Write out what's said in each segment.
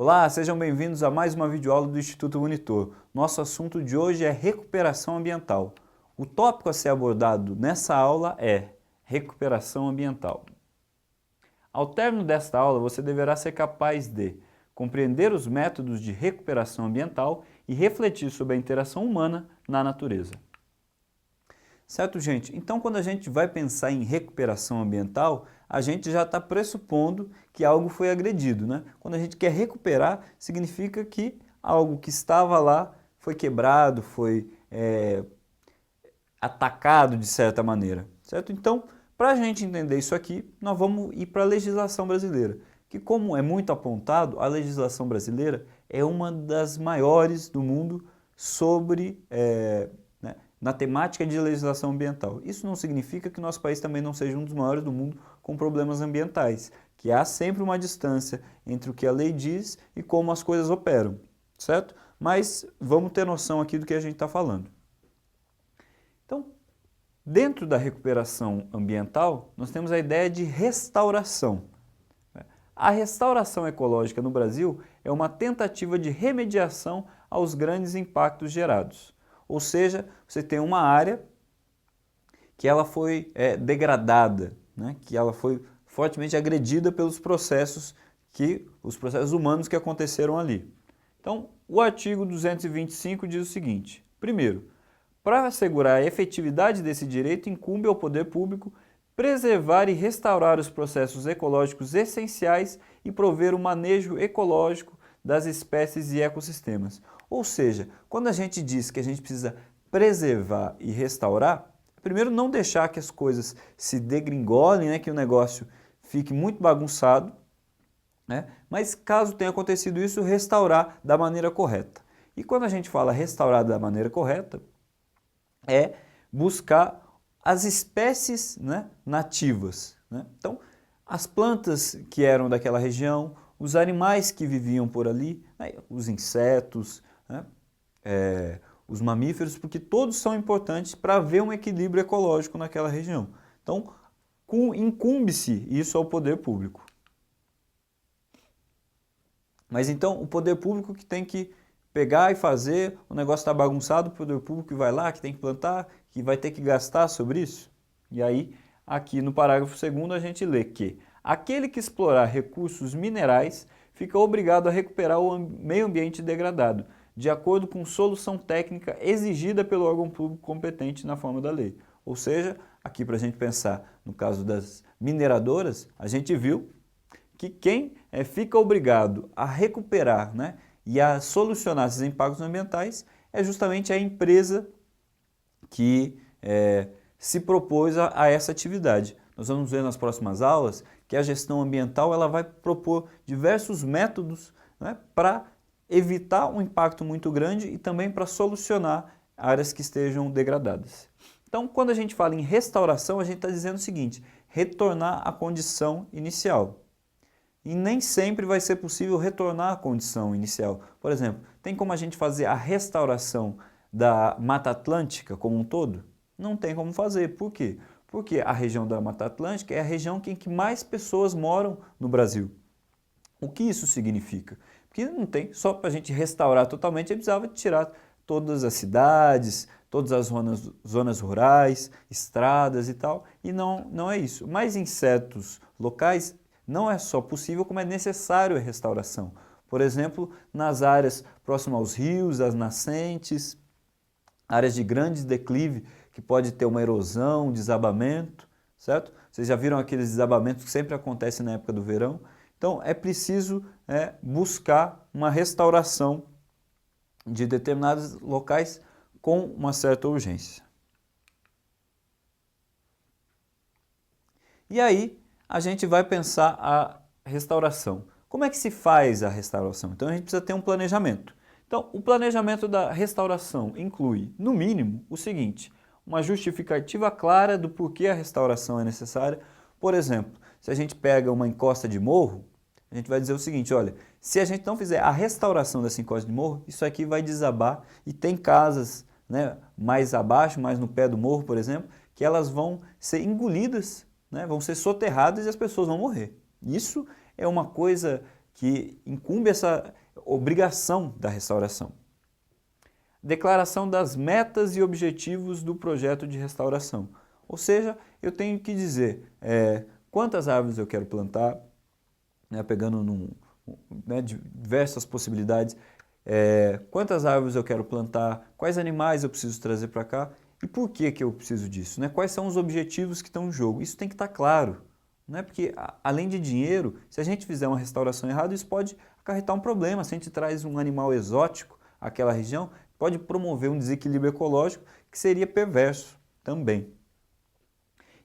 Olá, sejam bem-vindos a mais uma videoaula do Instituto Monitor. Nosso assunto de hoje é recuperação ambiental. O tópico a ser abordado nessa aula é recuperação ambiental. Ao término desta aula, você deverá ser capaz de compreender os métodos de recuperação ambiental e refletir sobre a interação humana na natureza. Certo, gente? Então, quando a gente vai pensar em recuperação ambiental, a gente já está pressupondo que algo foi agredido, né? Quando a gente quer recuperar, significa que algo que estava lá foi quebrado, foi atacado de certa maneira, certo? Então, para a gente entender isso aqui, nós vamos ir para a legislação brasileira, que, como é muito apontado, a legislação brasileira é uma das maiores do mundo sobre na temática de legislação ambiental. Isso não significa que nosso país também não seja um dos maiores do mundo com problemas ambientais, que há sempre uma distância entre o que a lei diz e como as coisas operam, certo? Mas vamos ter noção aqui do que a gente está falando. Então, dentro da recuperação ambiental, nós temos a ideia de restauração. A restauração ecológica no Brasil é uma tentativa de remediação aos grandes impactos gerados. Ou seja, você tem uma área que ela foi degradada, né? Que ela foi fortemente agredida pelos processos humanos que aconteceram ali. Então, o artigo 225 diz o seguinte: primeiro, para assegurar a efetividade desse direito, incumbe ao poder público preservar e restaurar os processos ecológicos essenciais e prover o manejo ecológico das espécies e ecossistemas. Ou seja, quando a gente diz que a gente precisa preservar e restaurar, primeiro não deixar que as coisas se degringolem, né, que o negócio fique muito bagunçado, né, mas caso tenha acontecido isso, restaurar da maneira correta. E quando a gente fala restaurar da maneira correta, é buscar as espécies, né, nativas, né? Então, as plantas que eram daquela região, os animais que viviam por ali, né, os insetos, né, os mamíferos, porque todos são importantes para haver um equilíbrio ecológico naquela região. Então, incumbe-se isso ao poder público. Mas então, o poder público que tem que pegar e fazer, o negócio está bagunçado, o poder público que vai lá, que tem que plantar, que vai ter que gastar sobre isso. E aí, aqui no parágrafo 2º, a gente lê que aquele que explorar recursos minerais fica obrigado a recuperar o meio ambiente degradado, de acordo com solução técnica exigida pelo órgão público competente na forma da lei. Ou seja, aqui para a gente pensar no caso das mineradoras, a gente viu que quem fica obrigado a recuperar, né, e a solucionar esses impactos ambientais é justamente a empresa que se propôs a essa atividade. Nós vamos ver nas próximas aulas que a gestão ambiental ela vai propor diversos métodos, né, para evitar um impacto muito grande e também para solucionar áreas que estejam degradadas. Então, quando a gente fala em restauração, a gente está dizendo o seguinte: retornar à condição inicial. E nem sempre vai ser possível retornar à condição inicial. Por exemplo, tem como a gente fazer a restauração da Mata Atlântica como um todo? Não tem como fazer. Por quê? Porque a região da Mata Atlântica é a região em que mais pessoas moram no Brasil. O que isso significa? Porque não tem, só para a gente restaurar totalmente, a gente precisava tirar todas as cidades, todas as zonas rurais, estradas e tal, e não é isso. Mas em certos locais não é só possível, como é necessário a restauração. Por exemplo, nas áreas próximas aos rios, às nascentes, áreas de grande declive, que pode ter uma erosão, um desabamento, certo? Vocês já viram aqueles desabamentos que sempre acontecem na época do verão? Então, é preciso buscar uma restauração de determinados locais com uma certa urgência. E aí, a gente vai pensar a restauração. Como é que se faz a restauração? Então, a gente precisa ter um planejamento. Então, o planejamento da restauração inclui, no mínimo, o seguinte: uma justificativa clara do porquê a restauração é necessária. Por exemplo, se a gente pega uma encosta de morro, a gente vai dizer o seguinte: olha, se a gente não fizer a restauração dessa encosta de morro, isso aqui vai desabar, e tem casas, né, mais abaixo, mais no pé do morro, por exemplo, que elas vão ser engolidas, né, vão ser soterradas e as pessoas vão morrer. Isso é uma coisa que incumbe essa obrigação da restauração. Declaração das metas e objetivos do projeto de restauração. Ou seja, eu tenho que dizer quantas árvores eu quero plantar, né, pegando diversas possibilidades, quantas árvores eu quero plantar, quais animais eu preciso trazer para cá e por que eu preciso disso, né? Quais são os objetivos que estão em jogo. Isso tem que estar claro, né? Porque além de dinheiro, se a gente fizer uma restauração errada, isso pode acarretar um problema. Se a gente traz um animal exótico àquela região, pode promover um desequilíbrio ecológico que seria perverso também.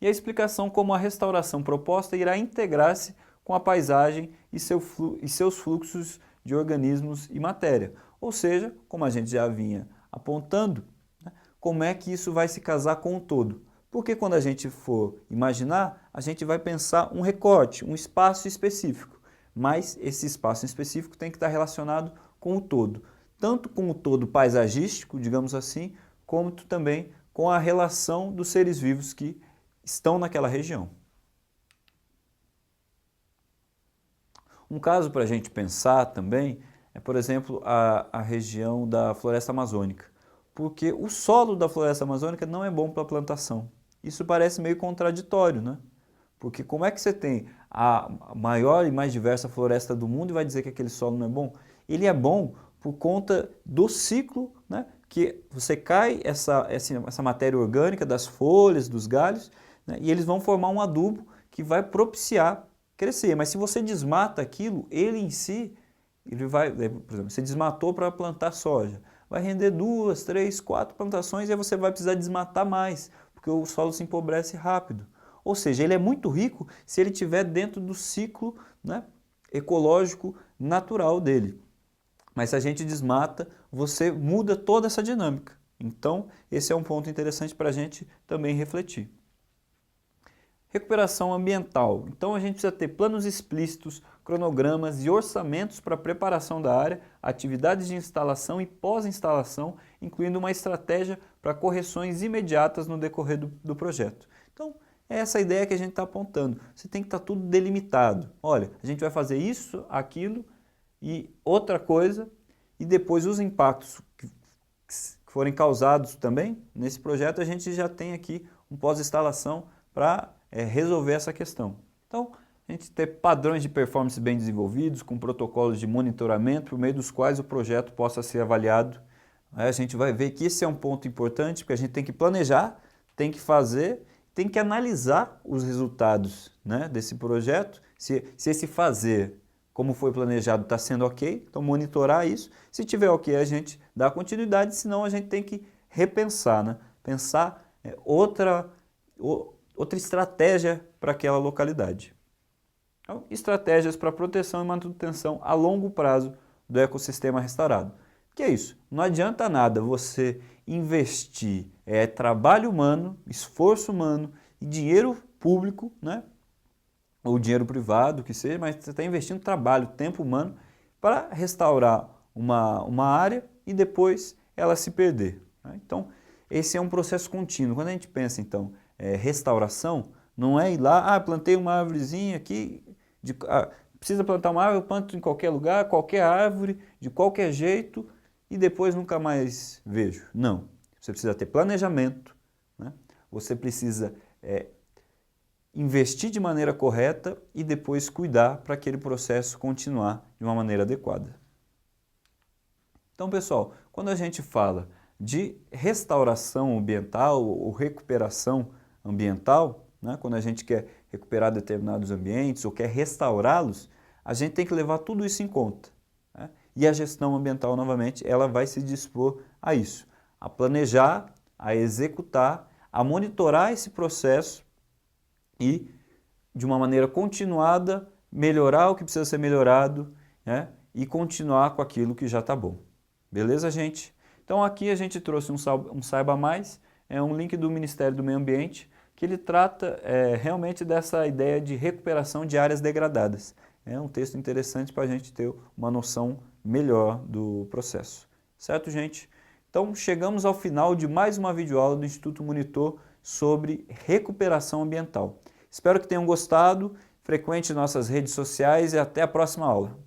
E a explicação como a restauração proposta irá integrar-se com a paisagem e seus fluxos de organismos e matéria. Ou seja, como a gente já vinha apontando, né, como é que isso vai se casar com o todo. Porque quando a gente for imaginar, a gente vai pensar um recorte, um espaço específico. Mas esse espaço específico tem que estar relacionado com o todo. Tanto com o todo paisagístico, digamos assim, como também com a relação dos seres vivos que estão naquela região. Um caso para a gente pensar também é, por exemplo, a região da floresta amazônica, porque o solo da floresta amazônica não é bom para a plantação. Isso parece meio contraditório, né? Porque como é que você tem a maior e mais diversa floresta do mundo e vai dizer que aquele solo não é bom? Ele é bom por conta do ciclo, né? Que você cai essa matéria orgânica das folhas, dos galhos, né? E eles vão formar um adubo que vai propiciar crescer. Mas se você desmata aquilo, ele em si, ele vai, por exemplo, você desmatou para plantar soja, vai render 2, 3, 4 plantações e aí você vai precisar desmatar mais, porque o solo se empobrece rápido. Ou seja, ele é muito rico se ele estiver dentro do ciclo, né, ecológico natural dele. Mas se a gente desmata, você muda toda essa dinâmica. Então, esse é um ponto interessante para a gente também refletir. Recuperação ambiental. Então a gente precisa ter planos explícitos, cronogramas e orçamentos para a preparação da área, atividades de instalação e pós-instalação, incluindo uma estratégia para correções imediatas no decorrer do projeto. Então, é essa ideia que a gente está apontando. Você tem que estar tudo delimitado. Olha, a gente vai fazer isso, aquilo e outra coisa, e depois os impactos que forem causados também nesse projeto, a gente já tem aqui um pós-instalação para resolver essa questão. Então, a gente ter padrões de performance bem desenvolvidos, com protocolos de monitoramento, por meio dos quais o projeto possa ser avaliado. Aí a gente vai ver que esse é um ponto importante, porque a gente tem que planejar, tem que fazer, tem que analisar os resultados, né, desse projeto, se esse fazer, como foi planejado, está sendo ok, então monitorar isso. Se tiver ok, a gente dá continuidade, senão a gente tem que repensar, né? Pensar outra estratégia para aquela localidade. Então, estratégias para proteção e manutenção a longo prazo do ecossistema restaurado. Que é isso? Não adianta nada você investir trabalho humano, esforço humano e dinheiro público, né? Ou dinheiro privado, que seja, mas você está investindo trabalho, tempo humano para restaurar uma área e depois ela se perder, né? Então, esse é um processo contínuo. Quando a gente pensa, então, restauração, não é ir lá, plantei uma árvorezinha aqui, precisa plantar uma árvore, eu planto em qualquer lugar, qualquer árvore, de qualquer jeito, e depois nunca mais vejo. Não, você precisa ter planejamento, né? Você precisa investir de maneira correta e depois cuidar para aquele processo continuar de uma maneira adequada. Então, pessoal, quando a gente fala de restauração ambiental ou recuperação ambiental, né, quando a gente quer recuperar determinados ambientes ou quer restaurá-los, a gente tem que levar tudo isso em conta, né? E a gestão ambiental, novamente, ela vai se dispor a isso, a planejar, a executar, a monitorar esse processo e, de uma maneira continuada, melhorar o que precisa ser melhorado, né, e continuar com aquilo que já está bom. Beleza, gente? Então aqui a gente trouxe um Saiba Mais, um link do Ministério do Meio Ambiente, que ele trata realmente dessa ideia de recuperação de áreas degradadas. É um texto interessante para a gente ter uma noção melhor do processo. Certo, gente? Então chegamos ao final de mais uma videoaula do Instituto Monitor sobre recuperação ambiental. Espero que tenham gostado, frequente nossas redes sociais e até a próxima aula.